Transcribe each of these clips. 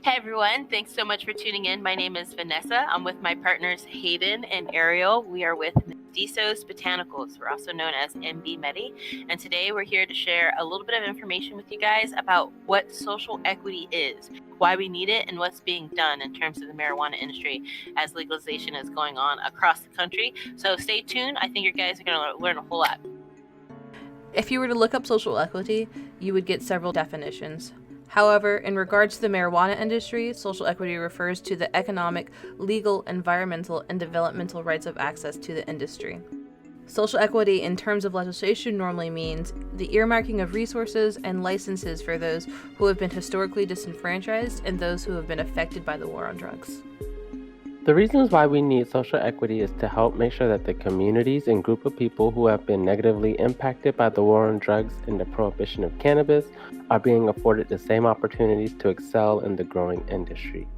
Hey everyone, thanks so much for tuning in. My name is Vanessa. I'm with my partners Hayden and Ariel. We are with Medisos Botanicals. We're also known as MB Medi. And today we're here to share a little bit of information with you guys about what social equity is, why we need it, and what's being done in terms of the marijuana industry as legalization is going on across the country. So stay tuned. I think you guys are going to learn a whole lot. If you were to look up social equity, you would get several definitions. However, in regards to the marijuana industry, social equity refers to the economic, legal, environmental, and developmental rights of access to the industry. Social equity in terms of legislation normally means the earmarking of resources and licenses for those who have been historically disenfranchised and those who have been affected by the war on drugs. The reasons why we need social equity is to help make sure that the communities and group of people who have been negatively impacted by the war on drugs and the prohibition of cannabis are being afforded the same opportunities to excel in the growing industry.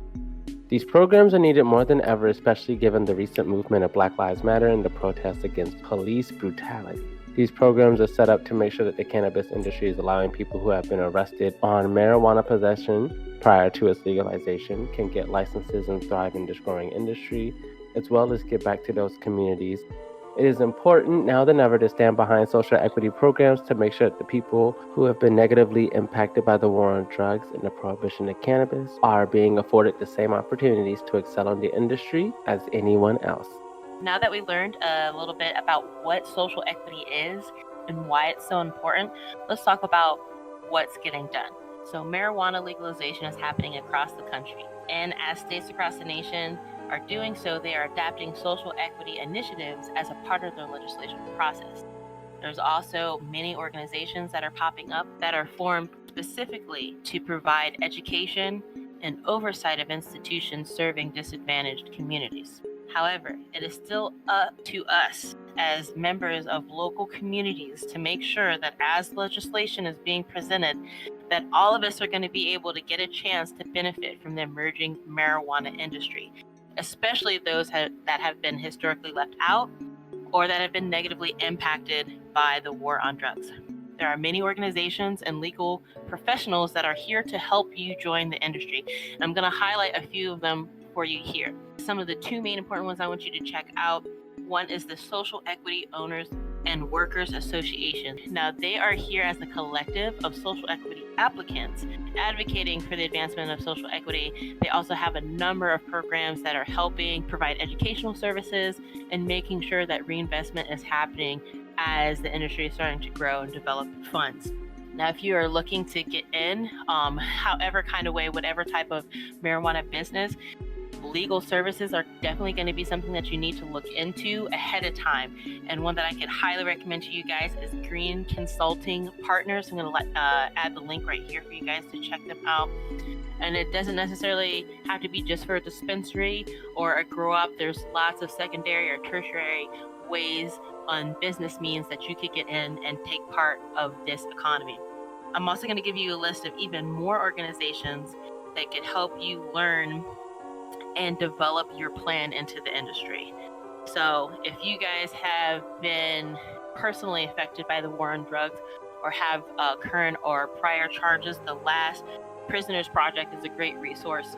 These programs are needed more than ever, especially given the recent movement of Black Lives Matter and the protests against police brutality. These programs are set up to make sure that the cannabis industry is allowing people who have been arrested on marijuana possession prior to its legalization can get licenses and thrive in this growing industry, as well as give back to those communities. It is important now than ever to stand behind social equity programs to make sure that the people who have been negatively impacted by the war on drugs and the prohibition of cannabis are being afforded the same opportunities to excel in the industry as anyone else. Now that we learned a little bit about what social equity is and why it's so important, let's talk about what's getting done. So marijuana legalization is happening across the country, and as states across the nation are doing so, they are adapting social equity initiatives as a part of their legislation process. There's also many organizations that are popping up that are formed specifically to provide education and oversight of institutions serving disadvantaged communities. However, it is still up to us as members of local communities to make sure that as legislation is being presented, that all of us are going to be able to get a chance to benefit from the emerging marijuana industry, especially those that have been historically left out or that have been negatively impacted by the war on drugs. There are many organizations and legal professionals that are here to help you join the industry. And I'm going to highlight a few of them for you here. Some of the two main important ones I want you to check out. One is the Social Equity Owners and Workers Association. Now, they are here as a collective of social equity applicants advocating for the advancement of social equity. They also have a number of programs that are helping provide educational services and making sure that reinvestment is happening as the industry is starting to grow and develop funds. Now, if you are looking to get in, however kind of way, whatever type of marijuana business, legal services are definitely going to be something that you need to look into ahead of time. And one that I could highly recommend to you guys is Green Consulting Partners. I'm going to add the link right here for you guys to check them out. And it doesn't necessarily have to be just for a dispensary or a grow up. There's lots of secondary or tertiary ways on business means that you could get in and take part of this economy. I'm also going to give you a list of even more organizations that could help you learn and develop your plan into the industry. So if you guys have been personally affected by the war on drugs or have current or prior charges, the Last Prisoners Project is a great resource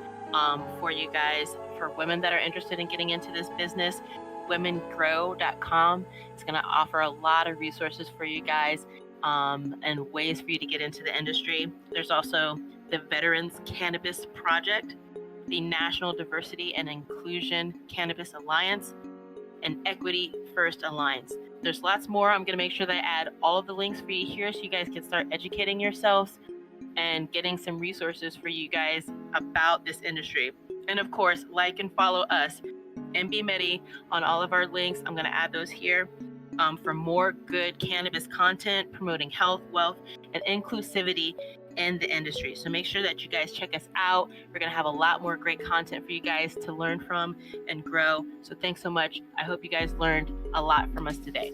for you guys. For women that are interested in getting into this business, womengrow.com is going to offer a lot of resources for you guys and ways for you to get into the industry. There's also the Veterans Cannabis Project, the National Diversity and Inclusion Cannabis Alliance, and Equity First Alliance. There's lots more. I'm going to make sure that I add all of the links for you here so you guys can start educating yourselves and getting some resources for you guys about this industry. And of course, like and follow us, MB Medi, on all of our links. I'm going to add those here for more good cannabis content promoting health, wealth, and inclusivity in the industry. So make sure that you guys check us out. We're going to have a lot more great content for you guys to learn from and grow. So thanks so much. I hope you guys learned a lot from us today.